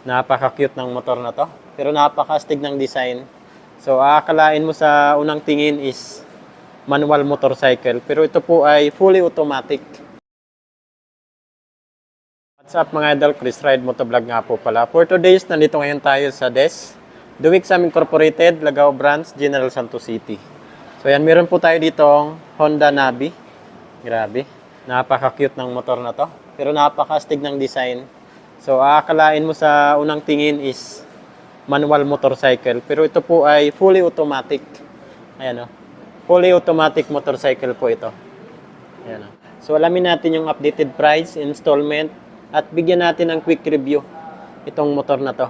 Napaka-cute ng motor na to. Pero napaka-astig ng design. So, aakalain mo sa unang tingin is manual motorcycle. Pero ito po ay fully automatic. What's up mga idol? Chris Ride Motovlog nga po pala. For today's, nandito ngayon tayo sa DES. Duwixam Incorporated, Lagao Branch, General Santos City. So yan, meron po tayo ditong Honda Navi. Grabe. Napaka-cute ng motor na to. Pero napaka-astig ng design. So aakalain mo sa unang tingin is manual motorcycle. Pero ito po ay fully automatic. Ayan o. Fully automatic motorcycle po ito. Ayan o. So alamin natin yung updated price, installment, at bigyan natin ng quick review itong motor na to.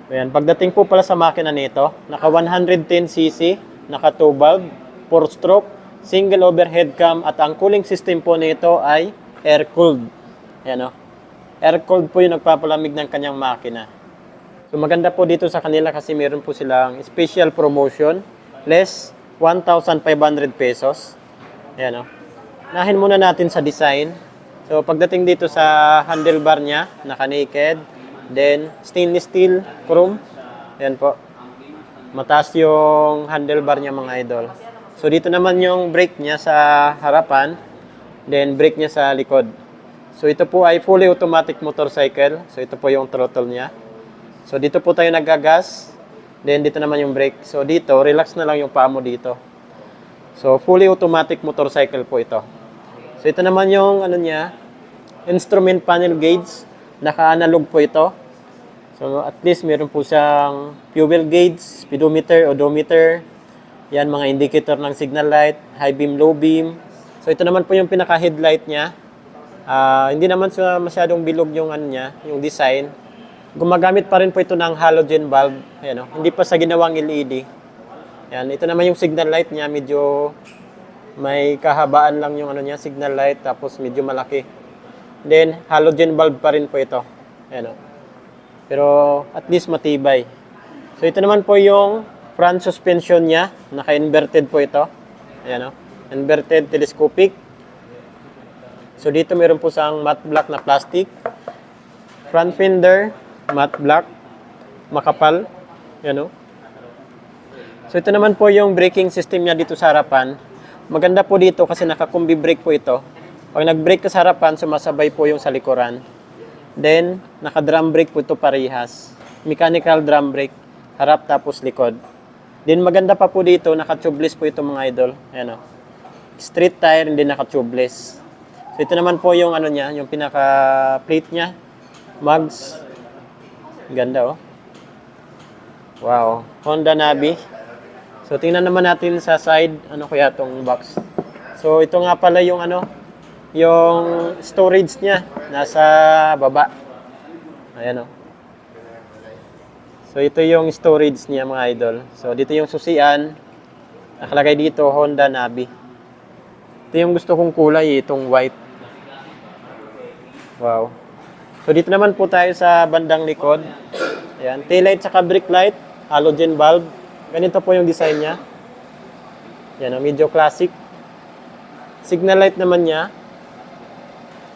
Ayan. Pagdating po pala sa makina nito, naka 110cc, naka 2 valve, 4 stroke, single overhead cam, at ang cooling system po nito ay air-cooled. Ayan o. Air-cooled po yung nagpapalamig ng kanyang makina. So maganda po dito sa kanila kasi meron po silang special promotion. Less 1,500 pesos. Ayan o. Nahin muna natin sa design. So pagdating dito sa handlebar niya, naka-naked. Then stainless steel chrome. Ayan po. Mataas yung handlebar niya mga idol. So dito naman yung brake niya sa harapan. Then brake niya sa likod. So ito po ay fully automatic motorcycle. So ito po yung throttle niya. So dito po tayo nagagas. Then dito naman yung brake. So dito, relax na lang yung paa mo dito. So fully automatic motorcycle po ito. So ito naman yung ano niya, instrument panel gauge. Naka-analog po ito. So at least meron po siyang fuel gauge, speedometer, odometer. Yan mga indicator ng signal light, high beam, low beam. So ito naman po yung pinaka-headlight niya. Hindi naman siya masyadong bilog yung ano niya, yung design. Gumagamit pa rin po ito ng halogen bulb. Ayan, hindi pa sa ginawang LED. Ayan, ito naman yung signal light niya, medyo may kahabaan lang yung ano niya, signal light, tapos medyo malaki. Then halogen bulb pa rin po ito. Ayan, pero at least matibay. So ito naman po yung front suspension niya, naka-inverted po ito. Ayan, inverted telescopic. So dito meron po sang matte black na plastic. Front fender, matte black, makapal. Yan o. So ito naman po yung braking system niya dito sa harapan. Maganda po dito kasi naka-combi brake po ito. Pag nag-brake ka sa harapan, sumasabay po yung sa likuran. Then, naka-drum brake po ito parehas. Mechanical drum brake. Harap tapos likod. Then maganda pa po dito, naka-tubeless po ito mga idol. Ayan o. Street tire, hindi naka-tubeless. So ito naman po yung ano niya, yung pinaka-plate niya. Mugs. Ganda oh. Wow. Honda Navi. So tingnan naman natin sa side, ano kaya tong box. So ito nga pala yung ano, yung storage niya nasa baba. Ayan oh. So ito yung storage niya mga idol. So dito yung susian. Nakalagay dito Honda Navi. Ito yung gusto kong kulay, itong white. Wow. So dito naman po tayo sa bandang likod. Ayan, taillight saka brake light, halogen bulb. Ganito po yung design niya. Ayan, medyo classic. Signal light naman niya.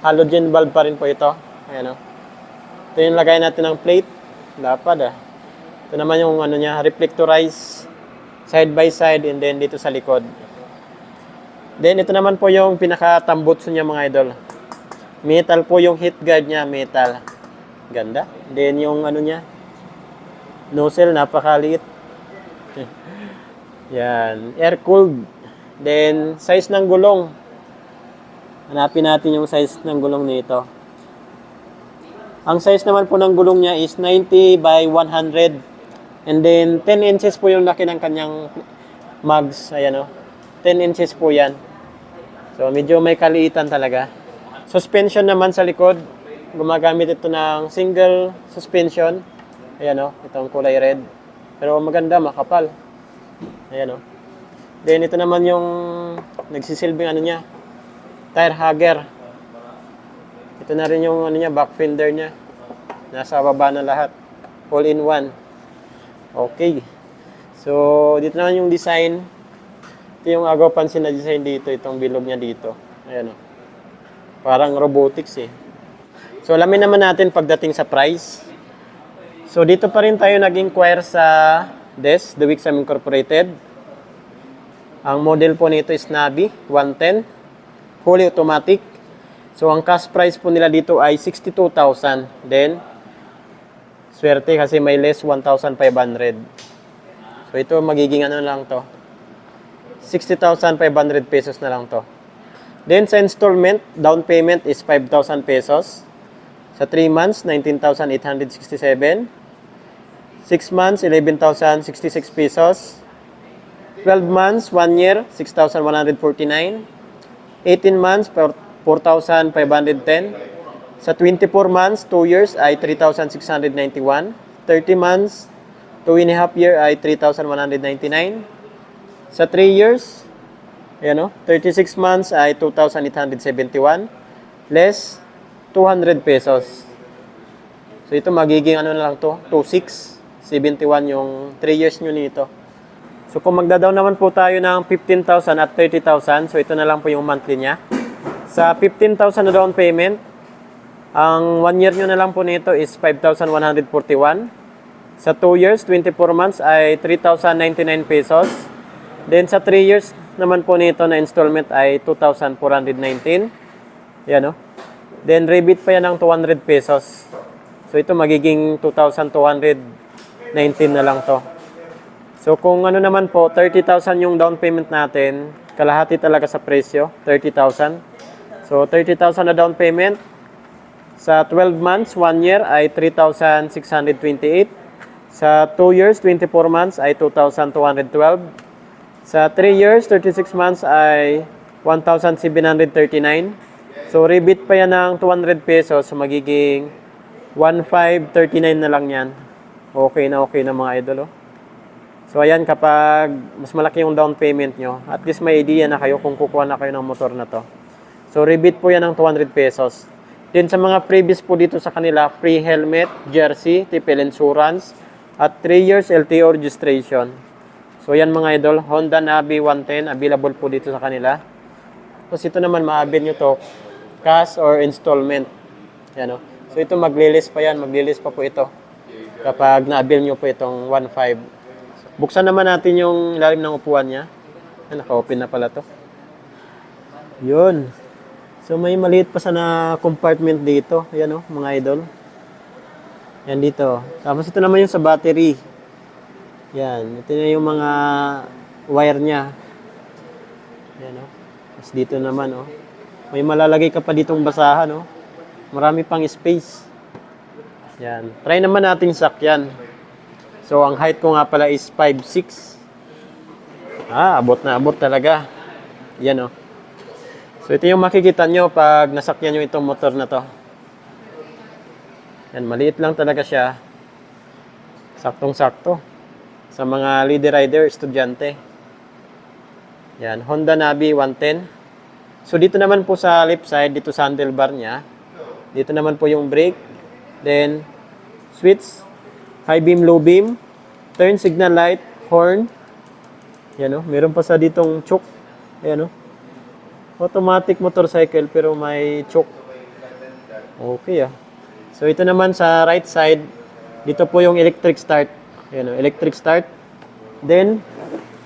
Halogen bulb pa rin po ito. Ayan o. Ito yung lagay natin ng plate. Lapad ah. Ito naman yung ano niya, reflectorized side by side and then dito sa likod. Then ito naman po yung pinaka-tambutso niya mga idol. Metal po yung heat guard niya, metal. Ganda. Then yung ano niya, nozzle, napakaliit. Yan, air-cooled. Then size ng gulong. Hanapin natin yung size ng gulong nito. Ang size naman po ng gulong niya is 90 by 100. And then 10 inches po yung laki ng kanyang mugs. Ayan o. 10 inches po yan. So medyo may kaliitan talaga. Suspension naman sa likod. Gumagamit ito ng single suspension. Ayan o. Itong kulay red. Pero maganda, makapal. Ayan o. Then ito naman yung nagsisilbing ano niya. Tire hugger. Ito na rin yung ano niya, back fender niya. Nasa baba na lahat. All in one. Okay. So, dito naman yung design. Ito yung agaw pansin na design dito. Itong bilog niya dito. Ayan o. Parang robotics eh. So, alamin naman natin pagdating sa price. So dito pa rin tayo nag-inquire sa DES, The Wixam Incorporated. Ang model po nito is Nabi 110, fully automatic. So ang cash price po nila dito ay 62,000. Then, swerte kasi may less 1,500. So ito magiging ano lang to, 60,500 pesos na lang to. Then sa installment, down payment is 5,000 pesos. Sa 3 months, 19,867. 6 months, 11,066 pesos. 12 months, 1 year, 6,149. 18 months, 4,510. Sa 24 months, 2 years ay 3,691. 30 months, 2.5 year ay 3,199. Sa 3 years, ayan o, 36 months ay 2,871. Less 200 pesos. So ito magiging ano na lang to, 2,671 yung 3 years nyo nito. So kung magdadaw naman po tayo ng 15,000 at 30,000, so ito na lang po yung monthly niya. Sa 15,000 na down payment, ang 1 year nyo na lang po nito is 5,141. Sa 2 years, 24 months ay 3,099 pesos. Then sa 3 years naman po nito na installment ay 2,419. Yan o. Then rebate pa yan ng 200 pesos. So ito magiging 2,219 na lang to. So kung ano naman po, 30,000 yung down payment natin, kalahati talaga sa presyo, 30,000. So 30,000 na down payment. Sa 12 months, 1 year ay 3,628. Sa 2 years, 24 months ay 2,212. Sa 3 years, 36 months ay 1,739. So rebate pa yan ng 200 pesos, so magiging 1,539 na lang yan. Okay na mga idol. Oh. So ayan, kapag mas malaki yung down payment nyo, at least may idea na kayo kung kukuha na kayo ng motor na to. So rebate po yan ng 200 pesos. Then sa mga previous po dito sa kanila, free helmet, jersey, TPL insurance, at 3 years LTO registration. So yan mga idol, Honda Navi 110, available po dito sa kanila. Tapos ito naman, maabil nyo to, cash or installment. Yan o. So ito maglilis pa yan, maglilis pa po ito. Kapag naabil nyo po itong 1.5. Buksan naman natin yung ilalim ng upuan niya. Naka-open na pala to. Yun. So may maliit pa sana compartment dito. Ayan o, mga idol. Yan dito. Tapos ito naman yung sa battery. Yan. Ito na yung mga wire niya. Yan o. Tapos dito naman o. May malalagay ka pa ditong basahan o. Marami pang space. Yan. Try naman nating sakyan. So ang height ko nga pala is 5'6". Abot na abot talaga. Yan o. So ito yung makikita nyo pag nasakyan nyo itong motor na to. Yan, maliit lang talaga siya. Saktong-sakto. Sa mga lady rider, estudyante. Yan, Honda Navi 110. So dito naman po sa left side, dito sa handlebar niya. Dito naman po yung brake. Then, switch. High beam, low beam. Turn signal light, horn. Yan o, meron pa sa ditong choke. Yan o. Automatic motorcycle pero may choke. Okay ah. So ito naman sa right side, dito po yung electric start. Yan o, electric start. Then,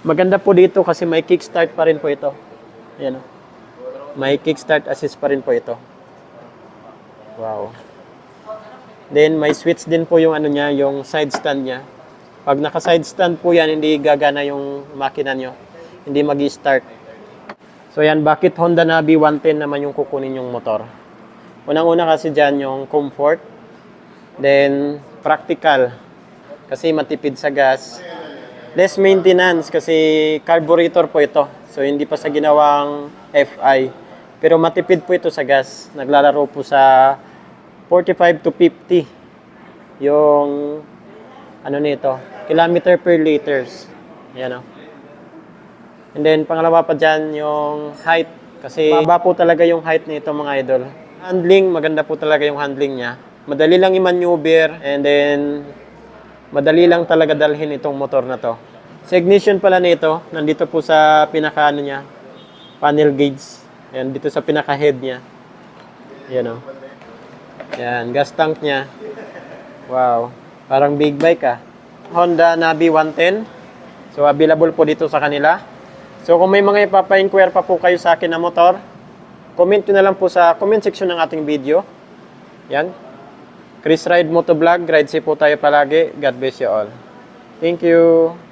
maganda po dito kasi may kickstart pa rin po ito. Yan o. May kickstart assist pa rin po ito. Wow. Then may switch din po yung ano niya, yung side stand niya. Pag naka-side stand po yan, hindi gagana yung makina nyo. Hindi mag-start. So yan, bakit Honda Navi 110 naman yung kukunin yung motor? Unang-una kasi dyan yung comfort. Then, practical. Kasi matipid sa gas. Less maintenance kasi carburetor po ito. So hindi pa sa ginawang FI. Pero matipid po ito sa gas. Naglalaro po sa 45 to 50 yung ano nito, kilometer per liters. Yan o. And then pangalawa pa dyan yung height, kasi baba po talaga yung height nito mga idol. Handling, maganda po talaga yung handling niya. Madali lang i-maneuver, and then madali lang talaga dalhin itong motor na to. Sa ignition pala nito, nandito po sa pinaka ano niya, panel gauge. Yan, dito sa pinaka head niya. Yan o. Yan, gas tank niya. Wow. Parang big bike ah. Honda Navi 110. So, available po dito sa kanila. So, kung may mga ipapa-inquire pa po kayo sa akin na motor, comment nyo na lang po sa comment section ng ating video. Yan. Chris Ride Motovlog. Ride safe po tayo palagi. God bless you all. Thank you.